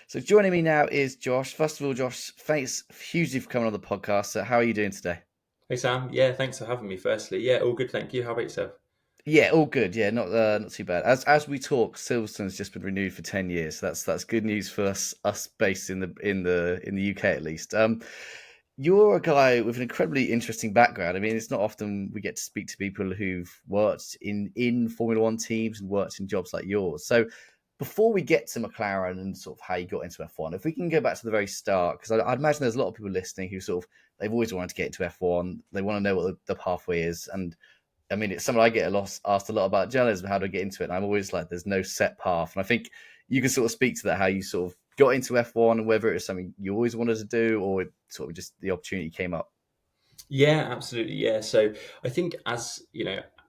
So joining me now is Josh. First of all, Josh, thanks hugely for coming on the podcast. So how are you doing today? Hey Sam, yeah, thanks for having me. Firstly, yeah, all good, thank you. How about yourself? Yeah, all good. Yeah, not too bad. As we talk, Silverstone's just been renewed for 10 years. So that's good news for us based in the UK at least. You're a guy with an incredibly interesting background. I mean, it's not often we get to speak to people who've worked in Formula One teams and worked in jobs like yours. So before we get to McLaren and sort of how you got into F1, if we can go back to the very start, because I'd imagine there's a lot of people listening who sort of they've always wanted to get into F1. They want to know what the pathway is, and I mean, it's something I get asked a lot about journalism, how to get into it. And I'm always like, there's no set path. And I think you can sort of speak to that, how you sort of got into F1 and whether it was something you always wanted to do or sort of just the opportunity came up. Yeah, absolutely. Yeah, so I think as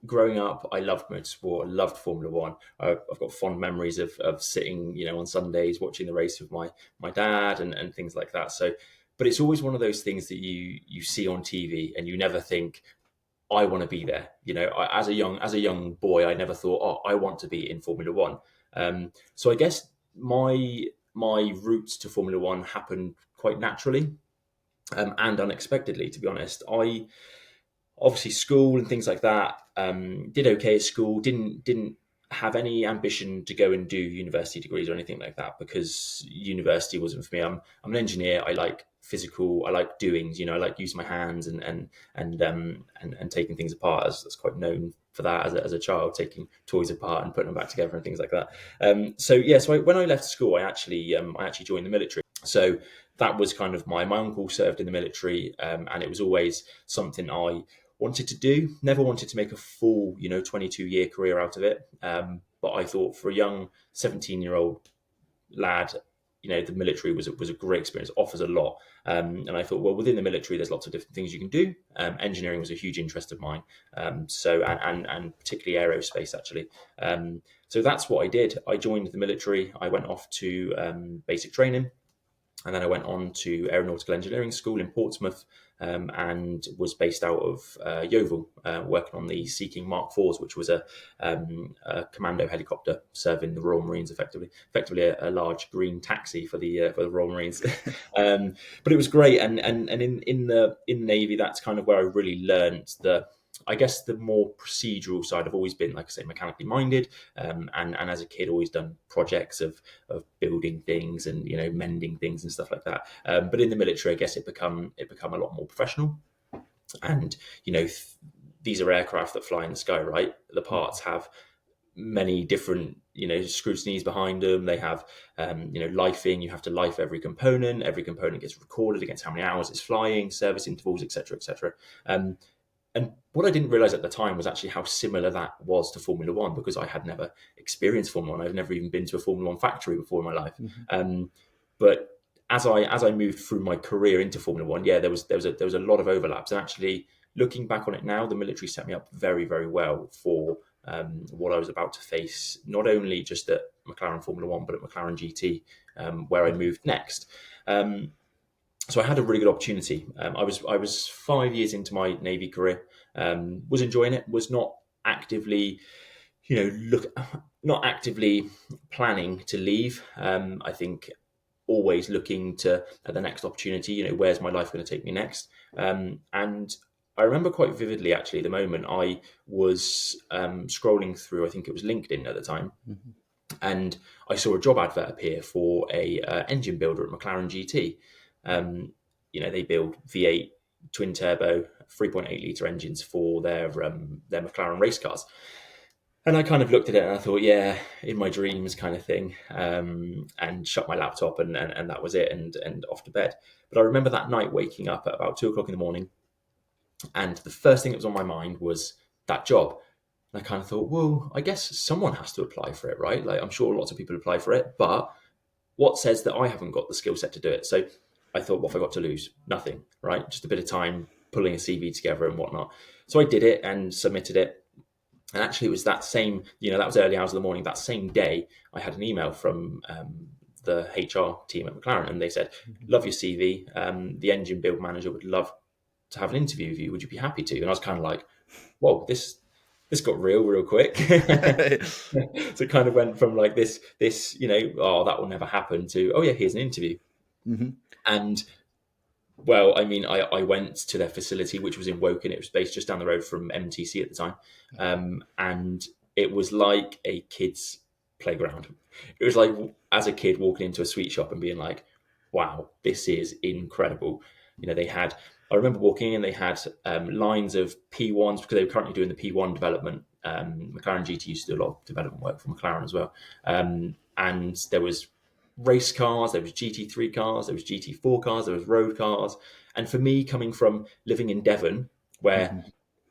growing up, I loved motorsport. I loved Formula One. I've got fond memories of sitting, on Sundays watching the race with my dad and things like that. So, but it's always one of those things that you see on TV and you never think, I want to be there. As a young boy, I never thought, oh, I want to be in Formula One. So I guess my routes to Formula One happened quite naturally and unexpectedly. To be honest, I obviously school and things like that. Did okay at school. Didn't have any ambition to go and do university degrees or anything like that because university wasn't for me. I'm an engineer. I like physical. I like doings. I like using my hands and taking things apart. That's quite known for that as a child, taking toys apart and putting them back together and things like that. When I left school, I actually joined the military. So that was kind of my uncle served in the military, and it was always something I wanted to do. Never wanted to make a full, 22-year career out of it. But I thought for a young 17-year-old lad, the military was a great experience. Offers a lot, and I thought, well, within the military, there's lots of different things you can do. Engineering was a huge interest of mine, and particularly aerospace actually. So that's what I did. I joined the military. I went off to basic training. And then I went on to Aeronautical Engineering School in Portsmouth and was based out of Yeovil, working on the Sea Mark IVs, which was a commando helicopter serving the Royal Marines effectively a large green taxi for the Royal Marines. But it was great, and in the Navy, that's kind of where I really learned I guess the more procedural side. I've always been, like I say, mechanically minded, and as a kid, always done projects of building things and mending things and stuff like that. But in the military, I guess it become a lot more professional, and these are aircraft that fly in the sky, right? The parts have many different scrutinies behind them. They have lifing. You have to life every component. Every component gets recorded against how many hours it's flying, service intervals, etc., etc. And what I didn't realize at the time was actually how similar that was to Formula One, because I had never experienced Formula One. I've never even been to a Formula One factory before in my life. Mm-hmm. But as I moved through my career into Formula One, yeah, there was a lot of overlaps. And actually, looking back on it now, the military set me up very, very well for what I was about to face, not only just at McLaren Formula One, but at McLaren GT, where I moved next. So I had a really good opportunity. I was 5 years into my Navy career, was enjoying it, was not actively, not actively planning to leave. I think always looking at the next opportunity. Where's my life going to take me next? And I remember quite vividly, actually, the moment I was scrolling through. I think it was LinkedIn at the time. Mm-hmm. And I saw a job advert appear for a engine builder at McLaren GT. They build V8 twin turbo 3.8 litre engines for their McLaren race cars. And I kind of looked at it and I thought, yeah, in my dreams kind of thing, and shut my laptop and that was it, and off to bed. But I remember that night waking up at about 2 o'clock in the morning, and the first thing that was on my mind was that job. And I kind of thought, well, I guess someone has to apply for it, right? Like, I'm sure lots of people apply for it, but what says that I haven't got the skill set to do it? So I thought, what have I got to lose? Nothing, right? Just a bit of time pulling a CV together and whatnot. So I did it and submitted it. And actually, it was that same, that was early hours of the morning. That same day, I had an email from the HR team at McLaren, and they said, love your CV. The engine build manager would love to have an interview with you. Would you be happy to? And I was kind of like, whoa, this this got real quick. So it kind of went from like this, oh, that will never happen to, oh yeah, here's an interview. Hmm. And well, I mean, I went to their facility, which was in Woking. It was based just down the road from MTC at the time. And it was like a kid's playground. It was like, as a kid, walking into a sweet shop and being like, wow, this is incredible. They had, I remember walking in, they had lines of P1s because they were currently doing the P1 development. McLaren GT used to do a lot of development work for McLaren as well. And there was race cars, there was GT3 cars, there was GT4 cars, there was road cars. And for me, coming from living in Devon, where Hmm.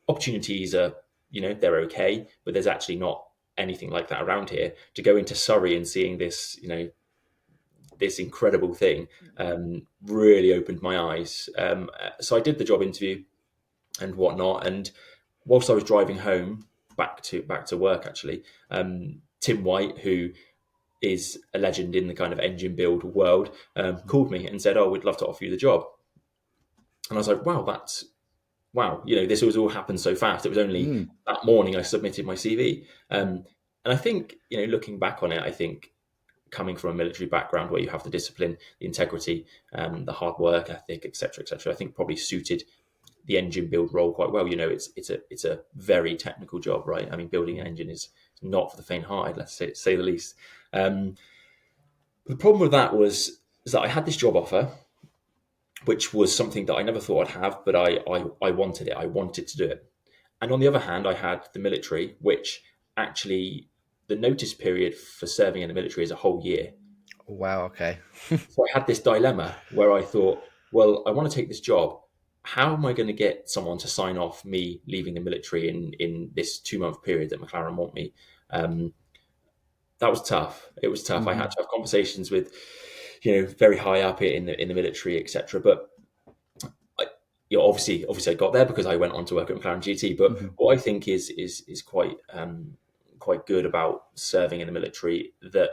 opportunities are, they're okay, but there's actually not anything like that around here, to go into Surrey and seeing this, this incredible thing, really opened my eyes. So I did the job interview and whatnot. And whilst I was driving home back to work, actually, Tim White, who is a legend in the kind of engine build world, called me and said, "Oh, we'd love to offer you the job." And I was like, "Wow, wow! This was all happened so fast. It was only Mm. that morning I submitted my CV." And I think, looking back on it, I think coming from a military background where you have the discipline, the integrity, the hard work ethic, etc., I think probably suited the engine build role quite well. It's a very technical job, right? I mean, building an engine is not for the faint-hearted, let's say the least. Um, The problem with that is that I had this job offer, which was something that I never thought I'd have, but I wanted it. I wanted to do it. And on the other hand, I had the military, which actually the notice period for serving in the military is a whole year. Wow. Okay. So I had this dilemma where I thought, well, I want to take this job. How am I going to get someone to sign off me leaving the military in this 2 month period that McLaren want me? Um, that was tough. It was tough. I had Hmm. to have conversations with, very high up in the military, etc. But I, obviously, I got there because I went on to work at McLaren GT. But Hmm. what I think is quite good about serving in the military, that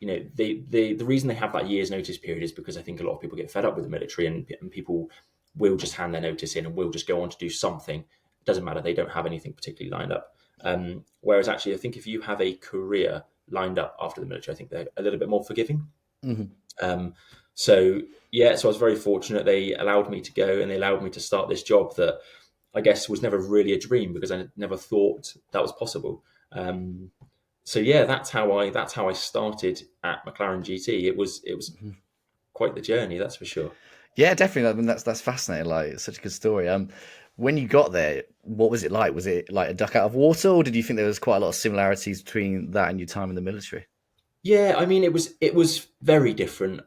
the reason they have that year's notice period is because I think a lot of people get fed up with the military, and people will just hand their notice in and will just go on to do something. It doesn't matter. They don't have anything particularly lined up. Whereas actually, I think if you have a career lined up after the military, I think they're a little bit more forgiving. Hmm. Um, so yeah, so I was very fortunate. They allowed me to go, and they allowed me to start this job that I guess was never really a dream, because I never thought that was possible. So yeah, that's how I started at McLaren GT. It was quite the journey, that's for sure. Yeah, definitely. I mean, that's fascinating. Like, it's such a good story. When you got there, what was it like? Was it like a duck out of water, or did you think there was quite a lot of similarities between that and your time in the military? Yeah, I mean, it was very different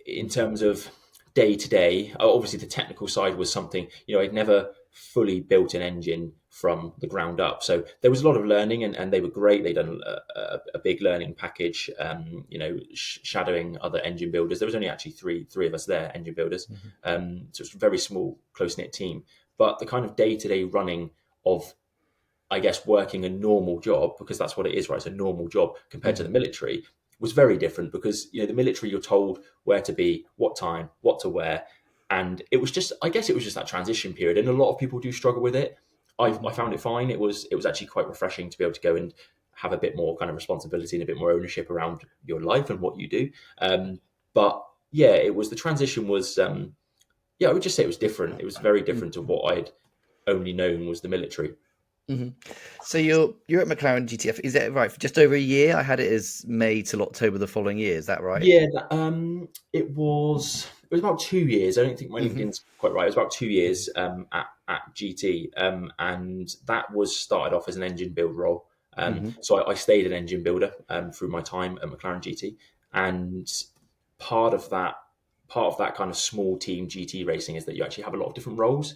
in terms of day to day. Obviously, the technical side was something, I'd never fully built an engine from the ground up, so there was a lot of learning, and they were great. They'd done a big learning package, shadowing other engine builders. There was only actually three of us there, engine builders, Hmm. so it's a very small, close knit team. But the kind of day to day running of, I guess, working a normal job, because that's what it is, right? It's a normal job compared to Hmm. the military, was very different, because the military, you're told where to be, what time, what to wear. And it was just, I guess it was just that transition period, and a lot of people do struggle with it. I Hmm. found it fine. It was actually quite refreshing to be able to go and have a bit more kind of responsibility and a bit more ownership around your life and what you do. But yeah, the transition was, yeah, I would just say it was different. It was very different to what I'd only known was the military. Hmm. So you're at McLaren GTF. Is that right? For just over a year. I had it as May till October the following year. Is that right? Yeah, it was about 2 years. I don't think my Hmm. LinkedIn's quite right. It was about 2 years at GT, and that was started off as an engine build role. Hmm. So I stayed an engine builder through my time at McLaren GT, and part of that part of that kind of small team GT racing is that you actually have a lot of different roles.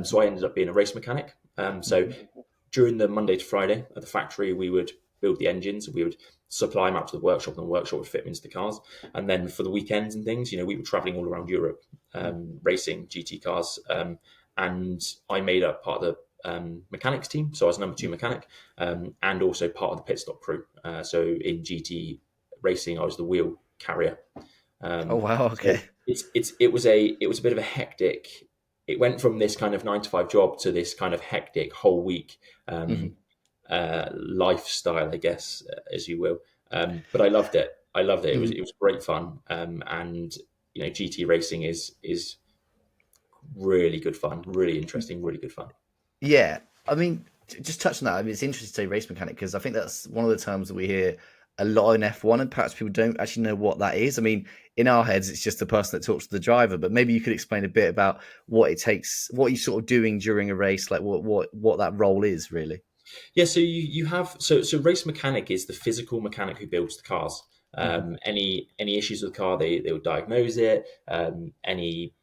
So I ended up being a race mechanic. So Hmm. during the Monday to Friday at the factory, we would build the engines. We would supply them out to the workshop, and the workshop would fit them into the cars. And then for the weekends and things, we were traveling all around Europe, racing GT cars. And I made up part of the mechanics team, so I was number two mechanic, and also part of the pit stop crew. So in GT racing, I was the wheel carrier. Oh wow. So Okay. it was a bit of a hectic. It went from this kind of 9 to 5 job to this kind of hectic whole week. Hmm. Um, lifestyle, I guess, as you will. But I loved it. I loved it. Mhm. It was great fun. And GT racing is really good fun, really interesting, really good fun. Yeah, I mean, just touching that. I mean, it's interesting to say race mechanic because I think that's one of the terms that we hear a lot in F1, and perhaps people don't actually know what that is. I mean, in our heads, it's just the person that talks to the driver, but maybe you could explain a bit about what it takes, what you're sort of doing during a race, like what that role is really. Yeah, so you have so race mechanic is the physical mechanic who builds the cars. Hmm. Any issues with the car, they will diagnose it. Any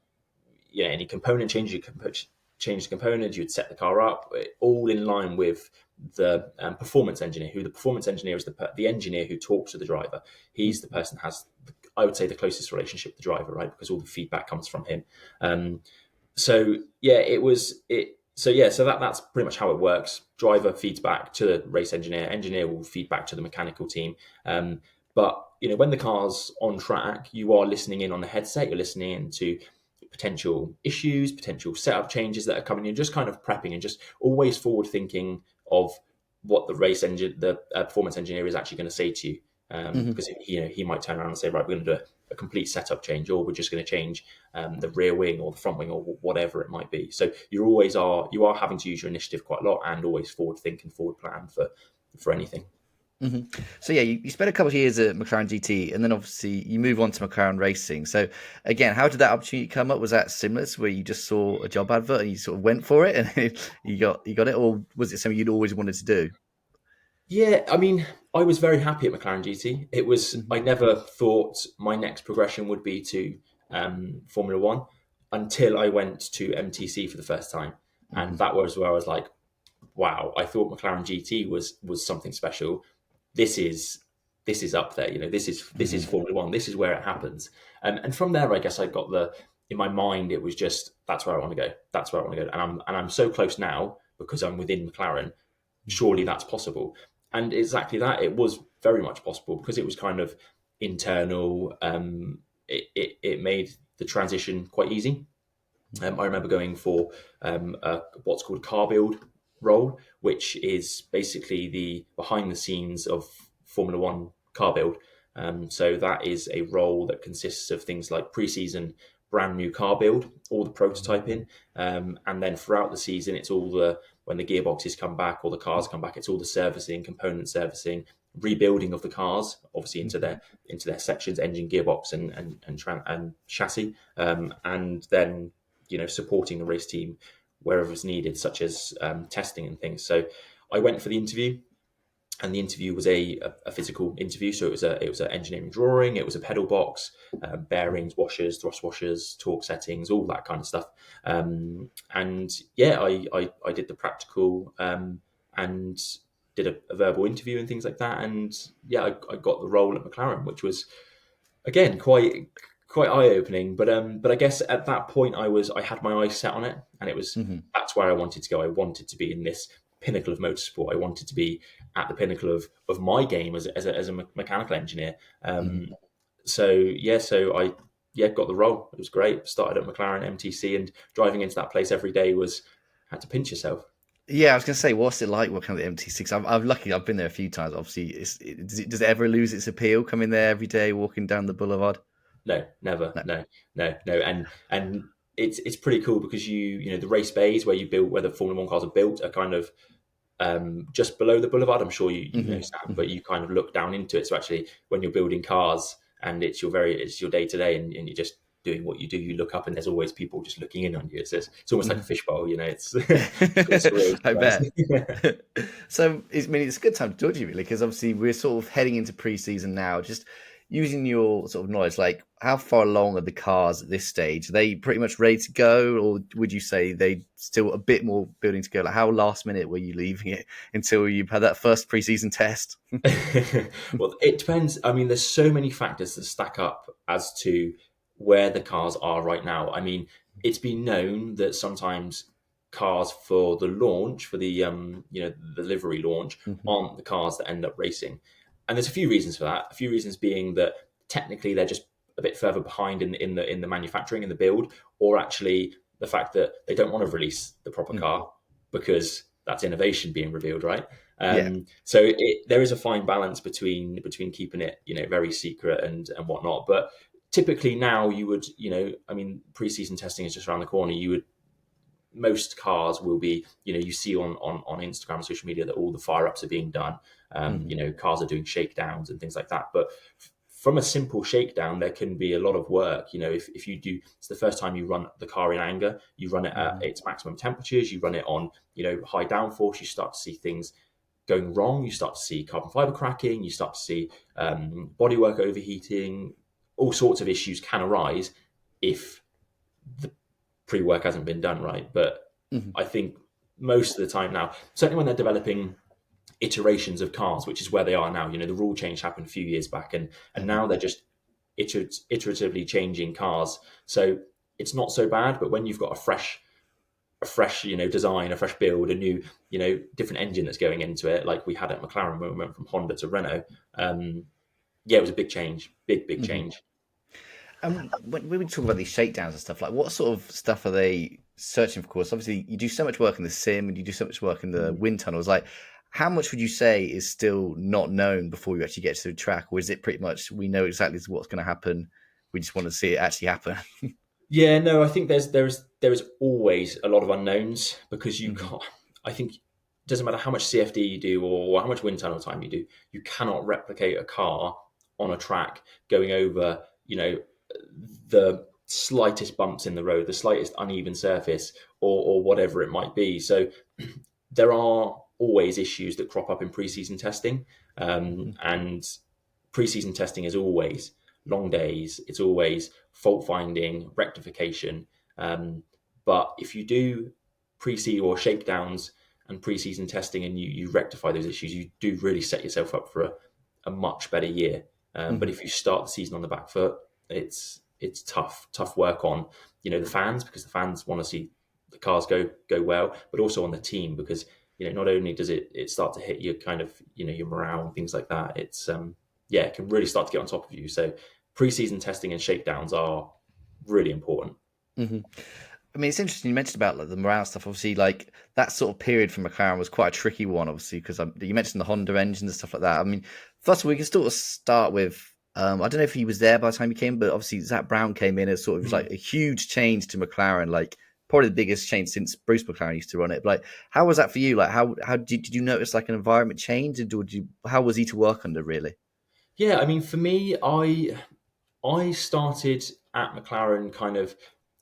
component change, you can change the component, you'd set the car up, all in line with the performance engineer. Who the performance engineer is the engineer who talks to the driver. He's the person who has, I would say, the closest relationship with the driver, right? Because all the feedback comes from him. Um, so yeah, it was it. So yeah, so that's pretty much how it works. Driver feeds back to the race engineer. Engineer will feed back to the mechanical team. But when the car's on track, you are listening in on the headset. You're listening in to potential issues, potential setup changes that are coming in, just kind of prepping and just always forward thinking of what the performance engineer is actually going to say to you. Hmm. Because he might turn around and say, right, we're going to do a complete setup change, or we're just going to change the rear wing or the front wing or whatever it might be. So you are having to use your initiative quite a lot and always forward think and forward plan for anything. Hmm. So yeah, you spent a couple of years at McLaren GT, and then obviously you move on to McLaren Racing. So again, how did that opportunity come up? Was that similar to where you just saw a job advert and you sort of went for it, and you got it, or was it something you'd always wanted to do? Yeah, I mean, I was very happy at McLaren GT. I Hmm. never thought my next progression would be to Formula One until I went to MTC for the first time, and Hmm. that was where I was like, wow, I thought McLaren GT was something special. This is this is up there. This is Hmm. Formula One. This is where it happens. And from there, I guess I got in my mind. It was just that's where I want to go. That's where I want to go. And I'm so close now because I'm within McLaren. Surely that's possible. And exactly that. It was very much possible because it was kind of internal. It made the transition quite easy. I remember going for what's called car build role, which is basically the behind the scenes of Formula One car build. So that is a role that consists of things like pre-season brand new car build, all the prototyping, and then throughout the season, it's all the when the gearboxes come back or the cars come back, it's all the servicing, component servicing, rebuilding of the cars, obviously into their sections, engine, gearbox, and chassis, and then supporting the race team wherever it's needed, such as testing and things. So I went for the interview, and the interview was a physical interview. So it was an engineering drawing, it was a pedal box, bearings, washers, thrust washers, torque settings, all that kind of stuff. And yeah, I did the practical and did a verbal interview and things like that. And yeah, I got the role at McLaren, which was again quite eye opening. But I guess at that point I had my eyes set on it, and Hmm. that's where I wanted to go. I wanted to be in this pinnacle of motorsport. I wanted to be at the pinnacle of my game as a mechanical engineer. Hmm. So yeah, so I got the role. It was great. Started at McLaren MTC, and driving into that place every day was had to pinch yourself. Yeah, I was going to say, what's it like working at the MT6? I'm lucky. I've been there a few times. Obviously, does it ever lose its appeal coming there every day, walking down the boulevard? No, never. No. No, no, no. And it's pretty cool because the race bays where the Formula One cars are built are kind of just below the boulevard. I'm sure you know Hmm. Sam, but Hmm. you kind of look down into it. So actually, when you're building cars and it's your day to day, and you're just doing what you do, you look up and there's always people just looking in on you. It's almost like a Hmm. fishbowl. It's quite surreal. I bet. Sometimes. So, it's a good time to talk to you, really, because obviously we're sort of heading into pre-season now. Just using your sort of knowledge, like how far along are the cars at this stage? Are they pretty much ready to go, or would you say they still a bit more building to go? Like, how last minute were you leaving it until you've had that first pre-season test? Well, it depends. I mean, there's so many factors that stack up as to where the cars are right now. I mean, it's been known that sometimes cars for the launch, for the livery launch, Hmm. aren't the cars that end up racing. And there's a few reasons for that. A few reasons being that technically they're just a bit further behind in the manufacturing and the build, or actually the fact that they don't want to release the proper car because that's innovation being revealed, right? Yeah. So there is a fine balance between keeping it, very secret and whatnot. But typically now you would, I mean, preseason testing is just around the corner. Most cars will be, you see on Instagram and social media that all the fire ups are being done. Hmm. Cars are doing shakedowns and things like that. But from a simple shakedown, there can be a lot of work. If you do, it's the first time you run the car in anger, you run it at Hmm. its maximum temperatures, you run it on, high downforce, you start to see things going wrong. You start to see carbon fiber cracking, you start to see bodywork overheating, all sorts of issues can arise if the pre-work hasn't been done right. But Hmm. I think most of the time now, certainly when they're developing iterations of cars, which is where they are now. The rule change happened a few years back, and Hmm. now they're just iteratively changing cars. So it's not so bad. But when you've got a fresh design, a fresh build, a new different engine that's going into it, like we had at McLaren when we went from Honda to Renault. Yeah, it was a big change, big Hmm. change. And when we talk about these shakedowns and stuff, like what sort of stuff are they searching for? Of course, obviously you do so much work in the sim and you do so much work in the wind tunnels. Like, how much would you say is still not known before you actually get to the track, or is it pretty much we know exactly what's going to happen? We just want to see it actually happen. Yeah, no, I think there is always a lot of unknowns because you Hmm. can't. I think it doesn't matter how much CFD you do or how much wind tunnel time you do, you cannot replicate a car on a track going over, the slightest bumps in the road, the slightest uneven surface, or whatever it might be. So there are always issues that crop up in preseason testing, and preseason testing is always long days. It's always fault finding, rectification. Um, but if you do pre-season or shakedowns and preseason testing, and you rectify those issues, you do really set yourself up for a much better year. But Hmm. if you start the season on the back foot, it's tough work on the fans, because the fans want to see the cars go well, but also on the team, because not only does it start to hit your kind of your morale and things like that. It's yeah, it can really start to get on top of you. So preseason testing and shakedowns are really important. Hmm. I mean, it's interesting you mentioned about like the morale stuff. Obviously, like that sort of period for McLaren was quite a tricky one, obviously, because you mentioned the Honda engines and stuff like that. I mean, first of all, we can sort of start with. I don't know if he was there by the time he came, but obviously Zach Brown came in as sort of was like a huge change to McLaren, like probably the biggest change since Bruce McLaren used to run it. But like, how was that for you? Like, how did you notice like an environment change, or did you how was he to work under really? Yeah, I mean, for me, I started at McLaren kind of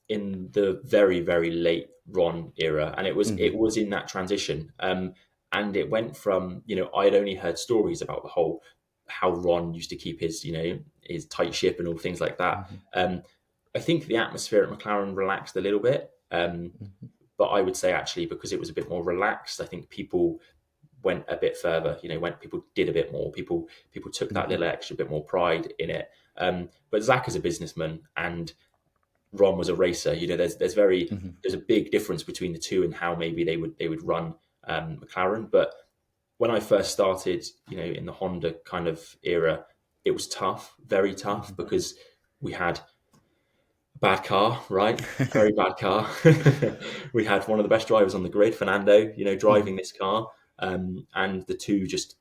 in the very late Ron era, and it was Hmm. it was in that transition. And it went from I had only heard stories about the whole how Ron used to keep his tight ship and all things like that. Hmm. I think the atmosphere at McLaren relaxed a little bit, Hmm. but I would say actually because it was a bit more relaxed, I think people went a bit further. When people did a bit more, people took that Hmm. little extra bit more pride in it. But Zach is a businessman and Ron was a racer. Hmm. There's a big difference between the two and how maybe they would run McLaren. But when I first started, in the Honda kind of era, it was tough, very tough, Hmm. because we had a bad car, right? Very bad car. We had one of the best drivers on the grid, Fernando, Hmm. driving this car, and the two just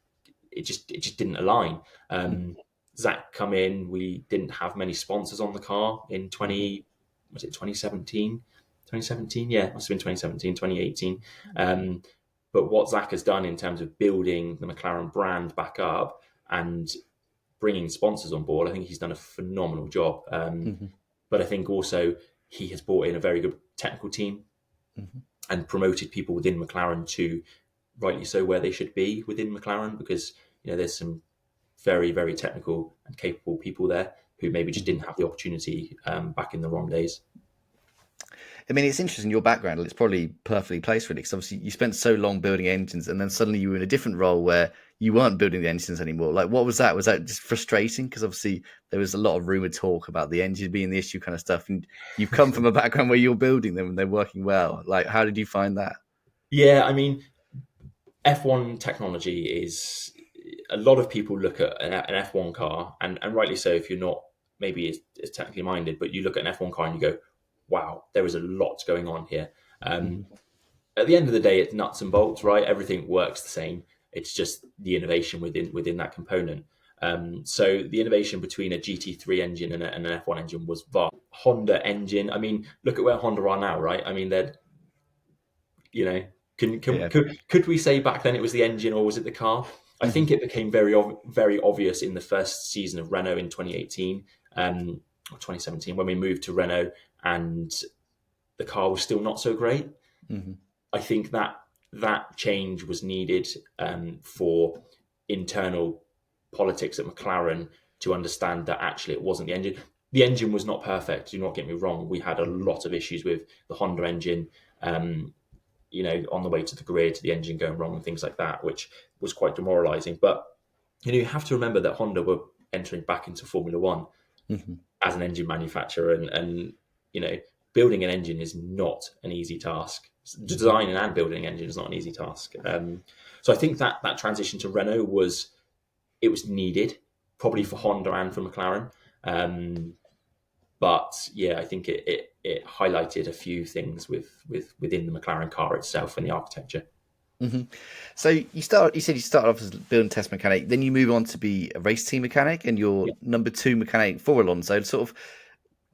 didn't align. Um, Zach come in. We didn't have many sponsors on the car in Hmm. 20 was it 2017? 2017, yeah, it must have been 2017, 2018. Um, but what Zach has done in terms of building the McLaren brand back up and bringing sponsors on board, I think he's done a phenomenal job. Hmm. But I think also he has brought in a very good technical team Hmm. and promoted people within McLaren to rightly so where they should be within McLaren, because there's some very technical and capable people there who maybe just Hmm. didn't have the opportunity back in the wrong days. I mean, it's interesting your background. It's probably perfectly placed, really, because obviously you spent so long building engines, and then suddenly you were in a different role where you weren't building the engines anymore. Like, what was that? Was that just frustrating? Because obviously there was a lot of rumored talk about the engine being the issue, kind of stuff. And you've come from a background where you're building them and they're working well. Like, how did you find that? Yeah, I mean, F1 technology is a lot of people look at an F1 car, and rightly so if you're not maybe as technically minded, but you look at an F1 car and you go, wow, there is a lot going on here. Um, Hmm. at the end of the day, it's nuts and bolts, right? Everything works the same. It's just the innovation within that component. So the innovation between a GT3 engine and an F1 engine was vast. Honda engine. I mean, look at where Honda are now, right? I mean, they're you know, Yeah. could we say back then it was the engine or was it the car? I Hmm. think it became very obvious in the first season of Renault in 2018 or 2017 when we moved to Renault and the car was still not so great. Hmm. I think that change was needed for internal politics at McLaren to understand that actually it wasn't the engine. The engine was not perfect. Do not get me wrong. We had a lot of issues with the Honda engine. Um, on the way to the grid, the engine going wrong and things like that, which was quite demoralizing. But you have to remember that Honda were entering back into Formula One Hmm. as an engine manufacturer, and you know, building an engine is not an easy task. Designing and building an engine is not an easy task. So I think that transition to Renault was needed, probably for Honda and for McLaren. But yeah, I think it highlighted a few things within the McLaren car itself and the architecture. Hmm. So you said you started off as a building test mechanic, then you move on to be a race team mechanic, and you're Yeah. number two mechanic for Alonso. Sort of,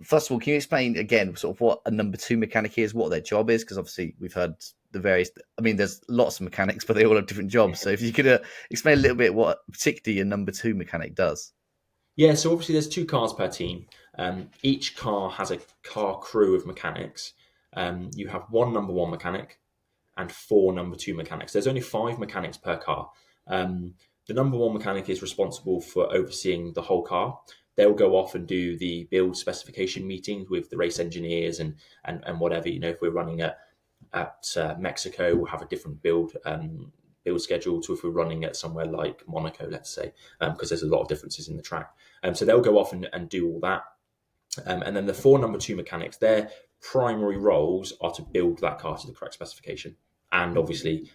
first of all, can you explain again sort of what a number two mechanic is, what their job is? Because obviously we've heard the various. I mean, there's lots of mechanics, but they all have different jobs. So if you could explain a little bit what particularly a number two mechanic does. Yeah, so obviously there's two cars per team. Each car has a car crew of mechanics. You have one number one mechanic and four number two mechanics. There's only five mechanics per car. The number one mechanic is responsible for overseeing the whole car. They'll go off and do the build specification meetings with the race engineers and whatever. If we're running at Mexico, we'll have a different build schedule to if we're running at somewhere like Monaco, let's say, because there's a lot of differences in the track. So they'll go off and do all that. And then the four number two mechanics, their primary roles are to build that car to the correct specification and obviously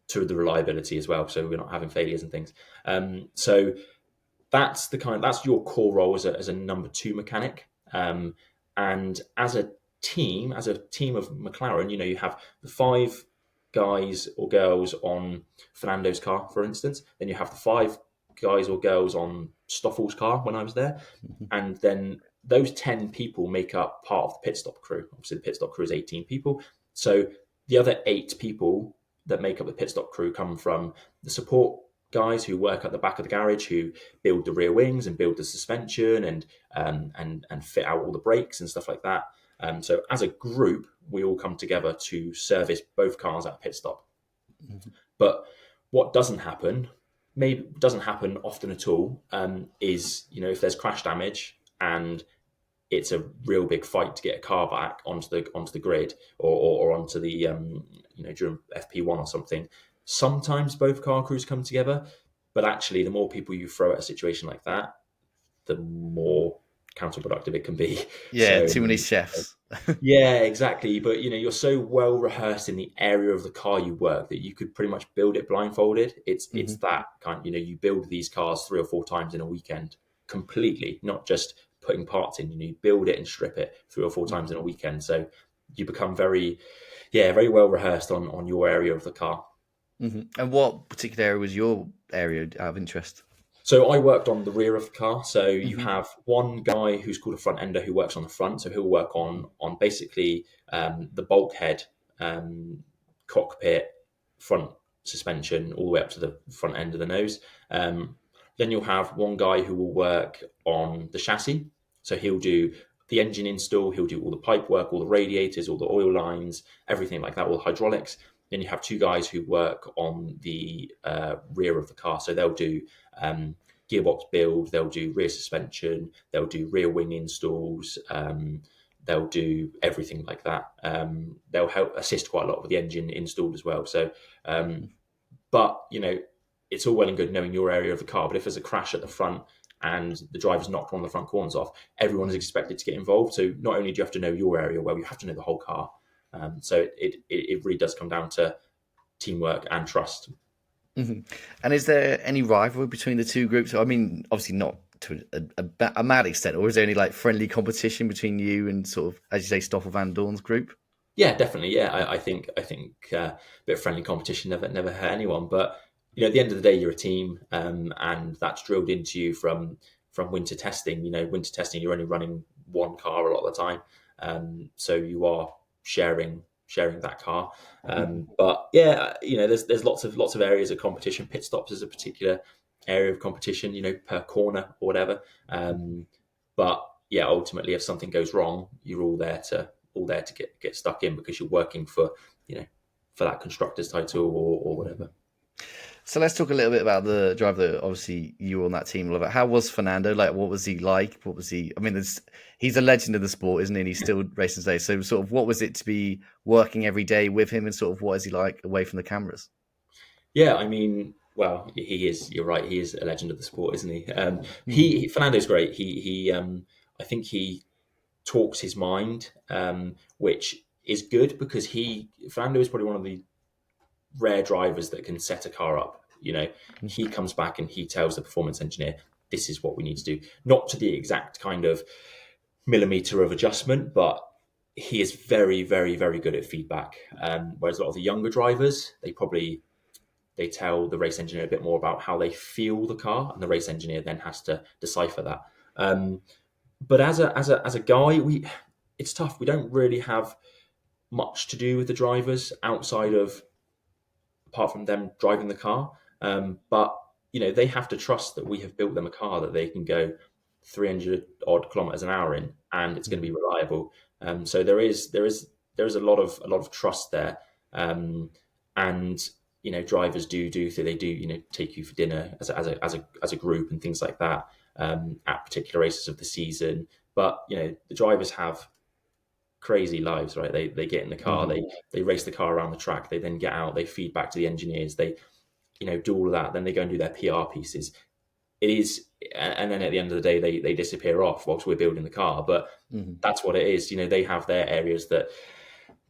to the reliability as well. So we're not having failures and things. So that's your core role as a number two mechanic. And as a team of McLaren, you have the five guys or girls on Fernando's car, for instance. Then you have the five guys or girls on Stoffel's car when I was there, Mhm. and then those 10 people make up part of the pit stop crew. Obviously, the pit stop crew is 18 people. So the other eight people that make up the pit stop crew come from the support guys who work at the back of the garage, who build the rear wings and build the suspension and fit out all the brakes and stuff like that. So as a group, we all come together to service both cars at a pit stop. Mhm. But what doesn't happen, maybe doesn't happen often at all, is if there's crash damage and it's a real big fight to get a car back onto the grid or onto the during FP1 or something. Sometimes both car crews come together, but actually, the more people you throw at a situation like that, the more counterproductive it can be. Yeah, So too many chefs. yeah, exactly. But you're so well rehearsed in the area of the car you work that you could pretty much build it blindfolded. It's Hmm. that kind. You build these cars 3 or 4 times in a weekend completely, not just putting parts in. You build it and strip it 3 or 4 times in a weekend. So you become very well rehearsed on your area of the car. Hmm. And what particular area was your area out of interest? So I worked on the rear of the car. So you Hmm. have one guy who's called a front ender who works on the front. So he'll work on basically the bulkhead, cockpit, front suspension, all the way up to the front end of the nose. Then you'll have one guy who will work on the chassis. So he'll do the engine install, he'll do all the pipe work, all the radiators, all the oil lines, everything like that, all the hydraulics. Then you have two guys who work on the rear of the car. So they'll do gearbox build, they'll do rear suspension, they'll do rear wing installs, they'll do everything like that. They'll help assist quite a lot with the engine installed as well. So, but it's all well and good knowing your area of the car, but if there's a crash at the front and the driver's knocked one of the front corners off, everyone is expected to get involved. So not only do you have to know your area well, you have to know the whole car. So it really does come down to teamwork and trust. Hmm. And is there any rivalry between the two groups? I mean, obviously not to a mad extent, or is there any like friendly competition between you and sort of, as you say, Stoffel Van Dorn's group? Yeah, definitely. Yeah, I think a bit of friendly competition never hurt anyone. But at the end of the day, you're a team, and that's drilled into you from winter testing. Winter testing, you're only running one car a lot of the time, so you are sharing that car. But yeah, there's lots of areas of competition. Pit stops is a particular area of competition, per corner or whatever. But yeah, ultimately, if something goes wrong, you're all there to get stuck in because you're working you know for that constructor's title or whatever. So let's talk a little bit about the driver that obviously you were on that team. How was Fernando? Like, what was he like? What was he? I mean, he's a legend of the sport, isn't he? And he's still racing today. So, sort of, what was it to be working every day with him, and sort of, what is he like away from the cameras? Yeah, I mean, well, he is. You're right. He is a legend of the sport, isn't he? Mm, Fernando's great. He I think he talks his mind, which is good because Fernando is probably one of the rare drivers that can set a car up. mm, He comes back and he tells the performance engineer, "This is what we need to do." Not to the exact kind of millimeter of adjustment, but he is very, very, very good at feedback. Whereas a lot of the younger drivers, they tell the race engineer a bit more about how they feel the car, and the race engineer then has to decipher that. But as a guy, it's tough. We don't really have much to do with the drivers outside of apart from them driving the car. But they have to trust that we have built them a car that they can go 300 odd kilometers an hour in, and it's going to mm, be reliable. So there is a lot of trust there, and drivers do so they do take you for dinner as a group and things like that, at particular races of the season. But the drivers have crazy lives, right? They get in the car, mhm, they race the car around the track, they then get out, they feed back to the engineers, they do all of that, then they go and do their PR pieces. It is, and then at the end of the day, they disappear off whilst we're building the car. But mhm, that's what it is. They have their areas that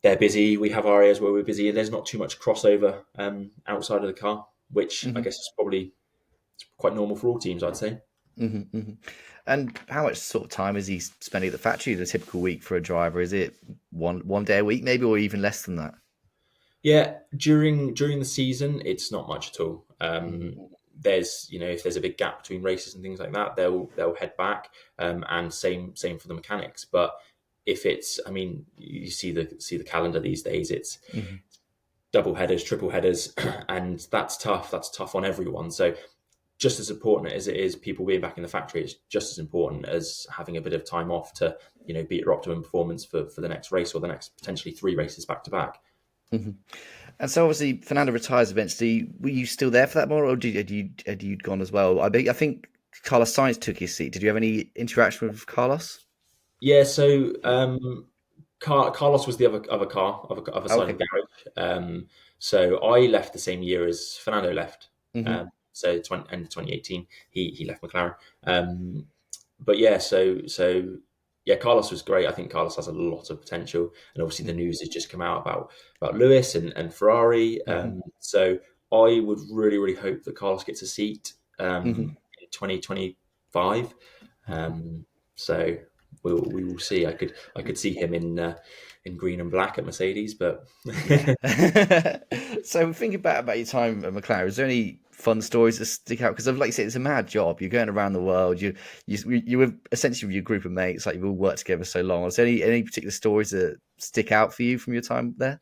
they're busy. We have our areas where we're busy, and there's not too much crossover outside of the car, which I mhm, guess is probably quite normal for all teams, I'd say. mhm, mhm. And how much sort of time is he spending at the factory in a typical week for a driver? Is it one day a week, maybe, or even less than that? Yeah, during the season, it's not much at all. Mhm, There's if there's a big gap between races and things like that, they'll head back, and same for the mechanics. But if it's, I mean, you see the calendar these days. It's mhm, double headers, triple headers, and that's tough. That's tough on everyone. So just as important as it is people being back in the factory, it's just as important as having a bit of time off to be at your optimum performance for the next race or the next potentially three races back to back. mhm. And so obviously Fernando retires eventually. Were you still there for that more, or had you gone as well? I think Carlos Sainz took his seat. Did you have any interaction with Carlos? Yeah, so Carlos was the other car, other Oh, side of okay. the garage. So I left the same year as Fernando left. Hmm. So end of 2018, he left McLaren. But yeah, so yeah, Carlos was great. I think Carlos has a lot of potential, and obviously the news has just come out about Lewis and Ferrari. Hmm. So I would really really hope that Carlos gets a seat Hmm. in 2025. So we will see. I could see him in green and black at Mercedes, but Yeah. So thinking back about your time at McLaren, is there any fun stories that stick out? Because, like you said, it's a mad job. You're going around the world. You were essentially with your group of mates. Like, you've all worked together so long. Is there any particular stories that stick out for you from your time there?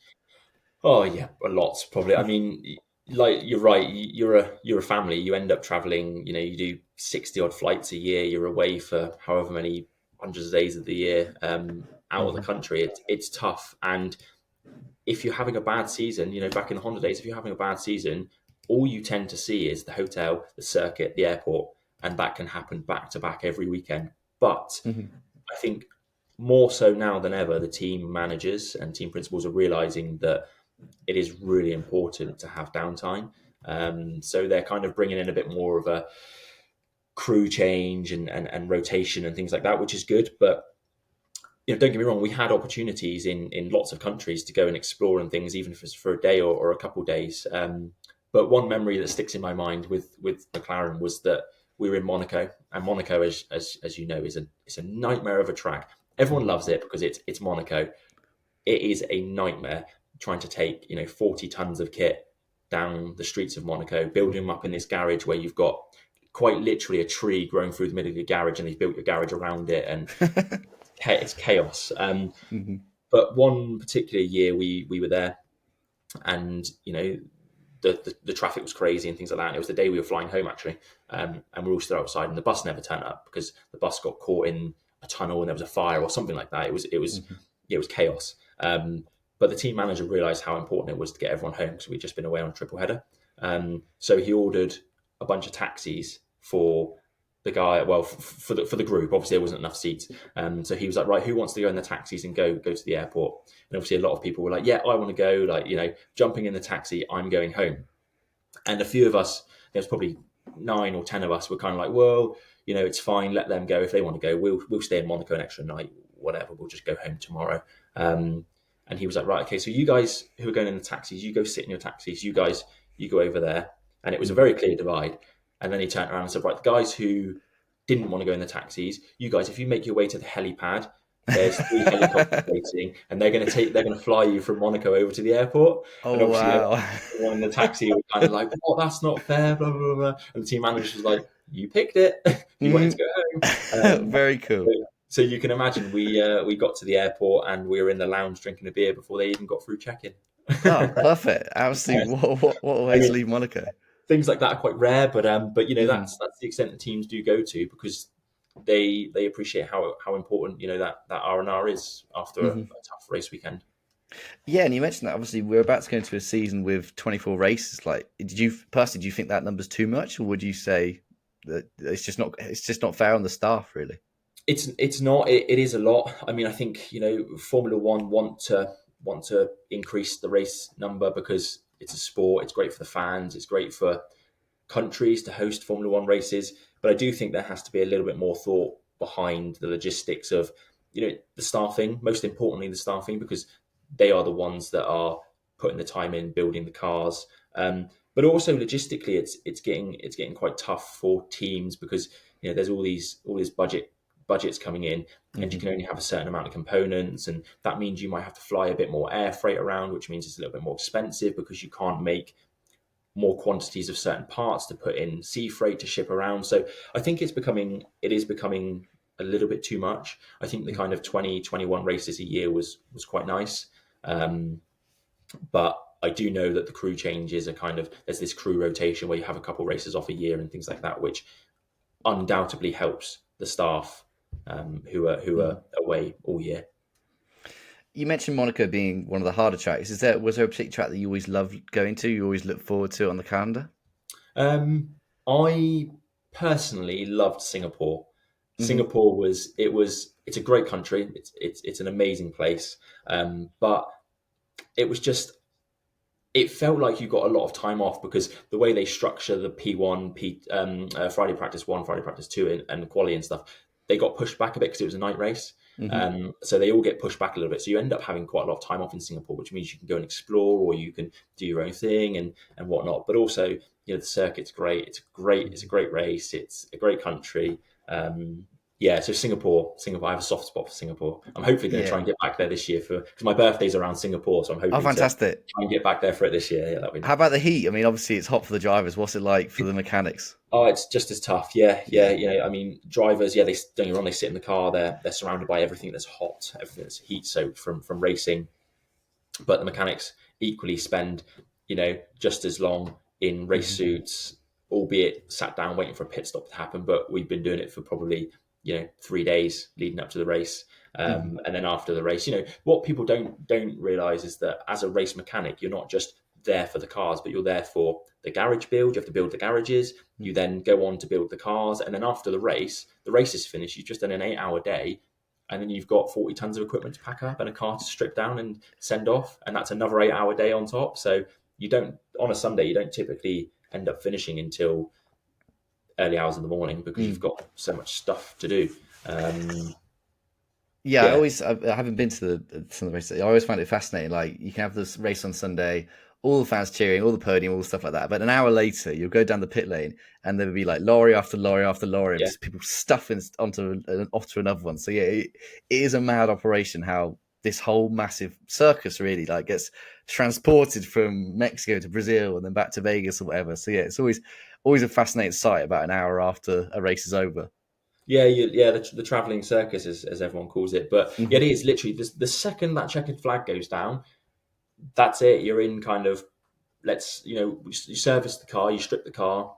oh yeah, a lot probably. I mean, like you're right. You're a family. You end up traveling. You do 60 odd flights a year. You're away for however many hundreds of days of the year, out of the Hmm. country. It's tough, and if you're having a bad season, back in the Honda days, if you're having a bad season, all you tend to see is the hotel, the circuit, the airport, and that can happen back to back every weekend. But Hmm. I think more so now than ever, the team managers and team principals are realizing that it is really important to have downtime. So they're kind of bringing in a bit more of a crew change and rotation and things like that, which is good. But don't get me wrong, we had opportunities in lots of countries to go and explore and things, even if it's for a day or a couple of days. But one memory that sticks in my mind with McLaren was that we were in Monaco, and Monaco, as you know, is a nightmare of a track. Everyone loves it because it's Monaco, it is a nightmare trying to take 40 tons of kit down the streets of Monaco, building them up in this garage where you've got quite literally a tree growing through the middle of your garage, and they've built your garage around it, and it's chaos. Hmm. But one particular year we were there, and the traffic was crazy and things like that. And it was the day we were flying home actually, and we were all stood outside, and the bus never turned up because the bus got caught in a tunnel and there was a fire or something like that. It was chaos. But the team manager realised how important it was to get everyone home because we'd just been away on a triple header. So he ordered a bunch of taxis for the guy, well, for the group. Obviously, there wasn't enough seats. So he was like, right, who wants to go in the taxis and go to the airport? And obviously, a lot of people were like, yeah, I want to go. Like, jumping in the taxi, I'm going home. And a few of us, there was probably 9 or 10 of us, were kind of like, well, it's fine. Let them go if they want to go. We'll stay in Monaco an extra night, whatever. We'll just go home tomorrow. And he was like, right, okay, so you guys who are going in the taxis, you go sit in your taxis. You guys, you go over there. And it was a very clear divide. And then he turned around and said, right, the guys who didn't want to go in the taxis, you guys, if you make your way to the helipad, there's 3 helicopters waiting, and they're going to fly you from Monaco over to the airport. And Oh obviously, wow. everyone in the taxi was kind of like, "Oh, that's not fair," blah blah blah. And the team manager was like, "You picked it. You wanted to go home." Very cool. So you can imagine we got to the airport and we were in the lounge drinking a beer before they even got through check-in. Oh, perfect. Absolutely. What a I way to mean, leave Monaco. things like that are quite rare, but Mhm. that's the extent that teams do go to because they appreciate how important that R&R is after a Mhm. tough race weekend. Yeah, and you mentioned that obviously we're about to go into a season with 24 races. Like, do you think that number's too much, or would you say that it's just not fair on the staff, really? It's not. It is a lot. I mean, I think Formula One want to increase the race number because it's a sport. It's great for the fans. It's great for countries to host Formula One races. But I do think there has to be a little bit more thought behind the logistics of the staffing. Most importantly, the staffing because they are the ones that are putting the time in building the cars. But also logistically, it's getting quite tough for teams because there's all these budgets coming in, and you Hmm. can only have a certain amount of components, and that means you might have to fly a bit more air freight around, which means it's a little bit more expensive because you can't make more quantities of certain parts to put in sea freight to ship around. So I think it is becoming a little bit too much. I think the kind of 20, 21 races a year was quite nice. Um, but I do know that the crew changes are there's this crew rotation where you have a couple races off a year and things like that, which undoubtedly helps the staff who are away all year. You mentioned Monaco being one of the harder tracks. Was there a particular track that you always loved going to? You always look forward to on the calendar? I personally loved Singapore. Hmm. It's a great country. It's an amazing place. But it was just it felt like you got a lot of time off because the way they structure the P1, Friday practice 1, Friday practice 2, and the quali and stuff, they got pushed back a bit because it was a night race. Hmm. So they all get pushed back a little bit. So you end up having quite a lot of time off in Singapore, which means you can go and explore or you can do your own thing and whatnot. But also, the circuit's great. It's a great race. It's a great country. Yeah, so Singapore. I have a soft spot for Singapore. I'm hopefully going to try Yeah. and get back there this year because my birthday's around Singapore, so I'm Oh, hoping to fantastic. try and get back there for it this year. Yeah, that'd be How nice. about the heat? I mean, obviously it's hot for the drivers. What's it like for the mechanics? Oh, it's just as tough. Yeah, yeah. Yeah. I mean, drivers. Yeah, they don't get me wrong. They sit in the car. They're surrounded by everything that's hot, everything that's heat soaked from racing. But the mechanics equally spend, just as long in race Hmm. suits, albeit sat down waiting for a pit stop to happen. But we've been doing it for probably 3 days leading up to the race, Hmm. and then after the race. What people don't realize is that as a race mechanic, you're not just there for the cars, but you're there for the garage build. You have to build the garages. You then go on to build the cars, and then after the race is finished. You've just done an 8-hour day, and then you've got 40 tons of equipment to pack up and a car to strip down and send off, and that's another 8-hour day on top. So you don't on a Sunday you don't typically end up finishing until early hours in the morning because you've Mm. got so much stuff to do. Um, Yeah, yeah, I haven't been to the race. I always find it fascinating. Like you can have this race on Sunday, all the fans cheering, all the podium, all the stuff like that. But an hour later, you'll go down the pit lane, and there'll be like lorry after lorry after lorry of yeah, just people stuffing onto another one. So yeah, it is a mad operation how this whole massive circus really like gets transported from Mexico to Brazil and then back to Vegas or whatever. So yeah, it's always a fascinating sight about an hour after a race is over. Yeah, the traveling circus, as everyone calls it. But yeah, it is literally the second that checkered flag goes down, that's it. You're in kind of you service the car, you strip the car,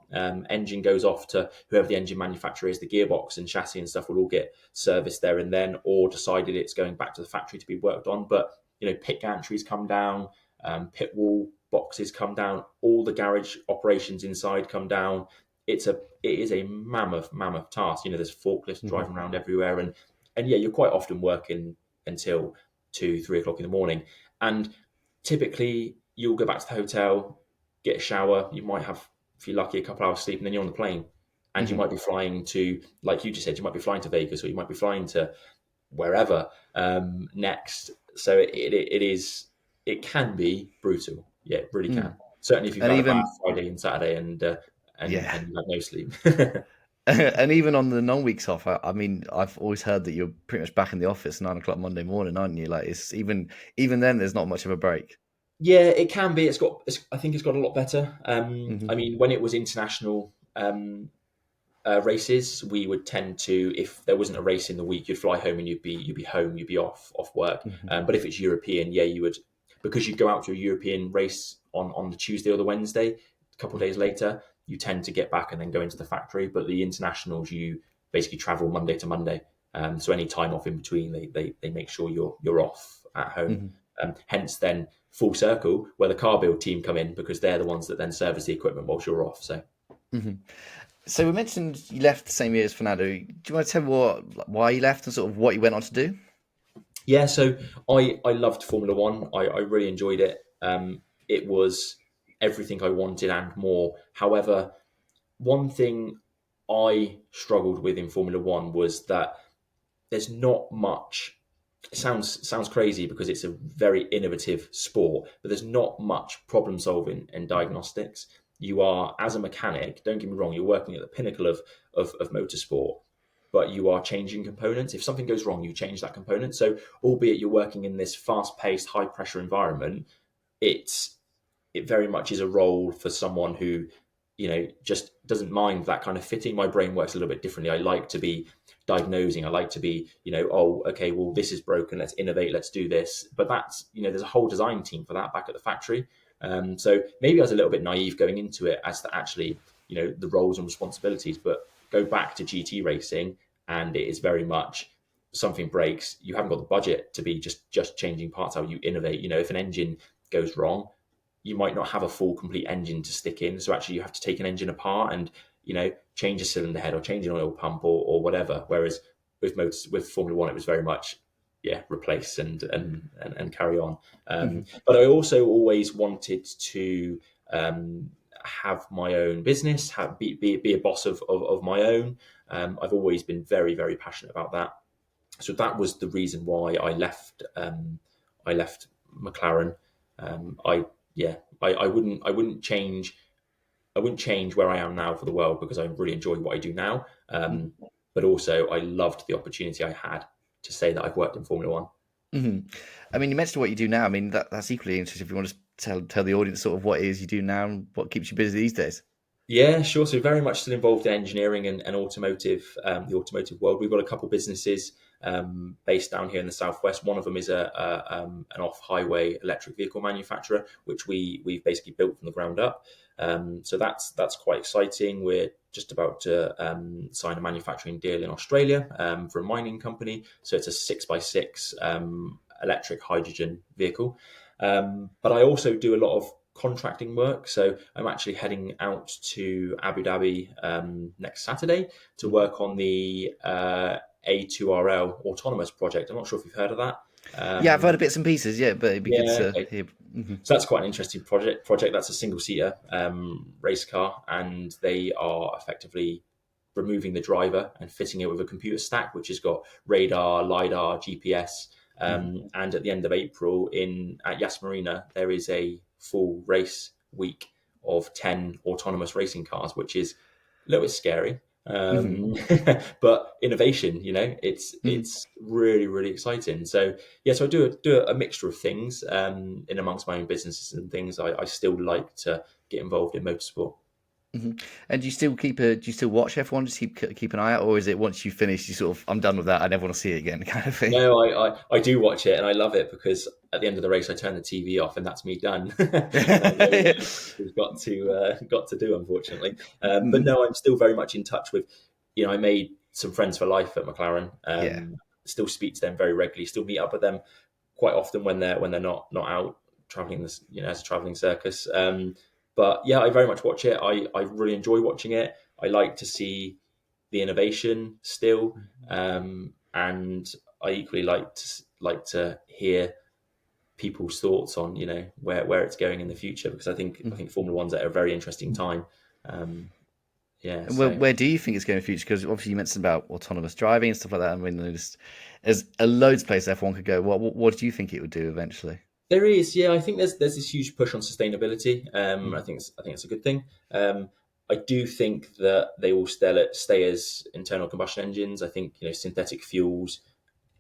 engine goes off to whoever the engine manufacturer is, the gearbox and chassis and stuff will all get serviced there and then, or decided it's going back to the factory to be worked on. But pit gantries come down, pit wall boxes come down, all the garage operations inside come down. It is a mammoth task. There's forklifts Mm-hmm. driving around everywhere, and yeah, you're quite often working until 2, 3 o'clock in the morning, and typically you'll go back to the hotel, get a shower. You might have, if you're lucky, a couple hours sleep, and then you're on the plane. And you Mm-hmm. might be flying to, like you just said, you might be flying to Vegas, or you might be flying to wherever next. So it can be brutal. Yeah, it really Mm. can. Certainly if you've And had a bad even Friday and Saturday yeah, and you had no sleep. and even on the non-weeks off, I mean, I've always heard that you're pretty much back in the office 9 o'clock Monday morning, aren't you? Like it's even then, there's not much of a break. Yeah, it can be. I think it's got a lot better. Mm-hmm. I mean, when it was international races, we would tend to, if there wasn't a race in the week, you'd fly home and you'd be home, you'd be off work. Mm-hmm. But if it's European, yeah, you would, because you go out to a European race on the Tuesday or the Wednesday, a couple of days later, you tend to get back and then go into the factory. But the internationals, you basically travel Monday to Monday. So any time off in between, they make sure you're off at home. Mm-hmm. Hence, then full circle where the car build team come in, because they're the ones that then service the equipment whilst you're off. So. Mm-hmm. So we mentioned you left the same year as Fernando. Do you want to tell me why you left and sort of what you went on to do? Yeah, so I loved Formula One. I really enjoyed it. It was everything I wanted and more. However, one thing I struggled with in Formula One was that there's not much. It sounds crazy because it's a very innovative sport, but there's not much problem solving and diagnostics. You are, as a mechanic, don't get me wrong, you're working at the pinnacle of motorsport, but you are changing components. If something goes wrong, you change that component. So, albeit you're working in this fast-paced, high-pressure environment, it's it very much is a role for someone who just doesn't mind that kind of fitting. My brain works a little bit differently. I like to be diagnosing. I like to be oh, okay, well, this is broken, let's innovate, let's do this. But that's there's a whole design team for that back at the factory. So maybe I was a little bit naive going into it as to actually the roles and responsibilities. But go back to GT racing, and it is very much something breaks, you haven't got the budget to be just changing parts out. You innovate. If an engine goes wrong, you might not have a full complete engine to stick in. So actually you have to take an engine apart and, change a cylinder head or change an oil pump or whatever. Whereas with Formula One, it was very much, yeah, replace and carry on. Mm-hmm. But I also always wanted to have my own business, be a boss of my own. I've always been very, very passionate about that. So that was the reason why I left. I left McLaren. I yeah, I wouldn't change. I wouldn't change where I am now for the world, because I really enjoy what I do now. But also, I loved the opportunity I had to say that I've worked in Formula One. Mm-hmm. I mean, you mentioned what you do now. I mean, that's equally interesting. If you want to tell the audience sort of what it is you do now and what keeps you busy these days. Yeah, sure. So very much still involved in engineering and automotive, the automotive world. We've got a couple of businesses based down here in the southwest. One of them is an off-highway electric vehicle manufacturer, which we've basically built from the ground up. So that's quite exciting. We're just about to sign a manufacturing deal in Australia for a mining company. So it's a 6x6 electric hydrogen vehicle. But I also do a lot of contracting work. So I'm actually heading out to Abu Dhabi next Saturday to work on the A2RL autonomous project. I'm not sure if you've heard of that. Yeah, I've heard of bits and pieces. Yeah, but it'd be good Yeah, to okay. hear. Mm-hmm. So that's quite an interesting project. That's a single seater race car, and they are effectively removing the driver and fitting it with a computer stack, which has got radar, lidar, GPS. Mm-hmm. And at the end of April at Yas Marina, there is a full race week of 10 autonomous racing cars, which is a little bit scary. Hmm. But innovation, it's really really exciting. So yeah, so I do a mixture of things in amongst my own businesses and things. I still like to get involved in motorsport. Hmm. And do you still do you still watch F1? Just keep an eye out, or is it once you finish, you sort of I'm done with that, I never want to see it again, kind of thing? No, I do watch it and I love it because at the end of the race I turn the TV off and that's me done. And I know we've got to do, unfortunately. But Mhm. no, I'm still very much in touch with. I made some friends for life at McLaren. Yeah. Still speak to them very regularly. Still meet up with them quite often when they're not out traveling this, as a traveling circus. But yeah, I very much watch it. I really enjoy watching it. I like to see the innovation still, and I equally like to hear people's thoughts on where it's going in the future, because I think Formula One's at a very interesting time. Um, yeah, And where, so where do you think it's going in the future? Because obviously you mentioned about autonomous driving and stuff like that. I mean, there's a loads of places F1 could go. What do you think it would do eventually? there is, yeah, I think there's this huge push on sustainability. I Mm. think it's a good thing. I do think that they will stay as internal combustion engines. I think synthetic fuels,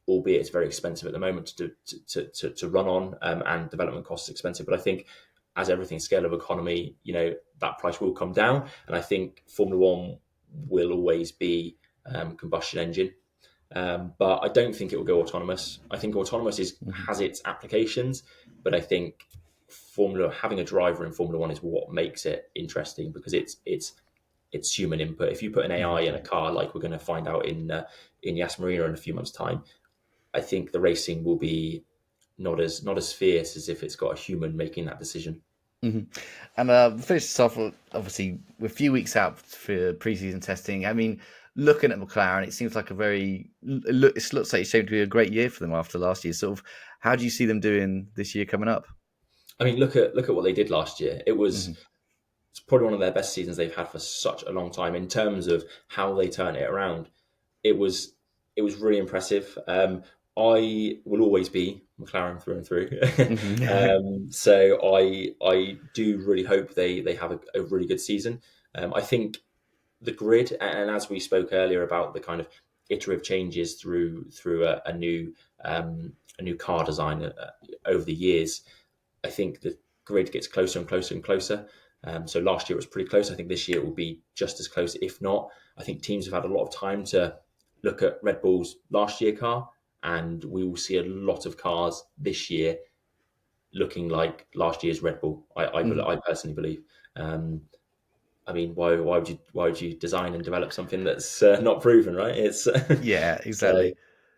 albeit it's very expensive at the moment to run on, and development costs expensive. But I think as everything scale of economy, that price will come down, and I think Formula One will always be combustion engine. But I don't think it will go autonomous. I think autonomous Hmm. has its applications, but I think Formula having a driver in Formula One is what makes it interesting, because it's human input. If you put an AI Hmm. in a car, like we're going to find out in Yas Marina in a few months' time, I think the racing will be not as fierce as if it's got a human making that decision. Hmm. And finish this off. Obviously, we're a few weeks out for preseason testing. I mean, looking at McLaren, it seems like it looks like it's shaped to be a great year for them after last year. Sort of, how do you see them doing this year coming up? I mean, look at what they did last year. Hmm. It's probably one of their best seasons they've had for such a long time in terms of how they turn it around. It was really impressive. I will always be McLaren through and through. Hmm. So I do really hope they have a really good season. I think the grid, and as we spoke earlier about the kind of iterative changes through a new car design over the years, I think the grid gets closer and closer and closer. So last year it was pretty close. I think this year it will be just as close, if not. I think teams have had a lot of time to look at Red Bull's last year car, and we will see a lot of cars this year looking like last year's Red Bull. I personally believe. Um, I mean, why would you design and develop something that's not proven, right? It's Yeah, so exactly.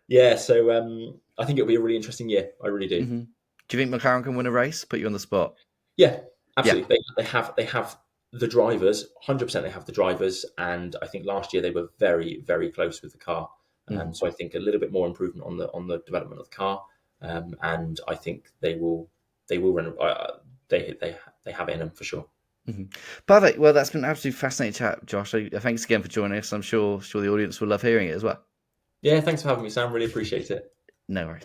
yeah. So I think it'll be a really interesting year. I really do. Hmm. Do you think McLaren can win a race? Put you on the spot. Yeah, Yeah. absolutely. They have the drivers, 100%. They have the drivers, and I think last year they were very very close with the car. Hmm. So I think a little bit more improvement on the development of the car, and I think they will run. They have it in them for sure. Hmm. Perfect. Well, that's been an absolutely fascinating chat, Josh. So, thanks again for joining us. I'm sure the audience will love hearing it as well. Yeah, thanks for having me, Sam. Really appreciate it. No worries.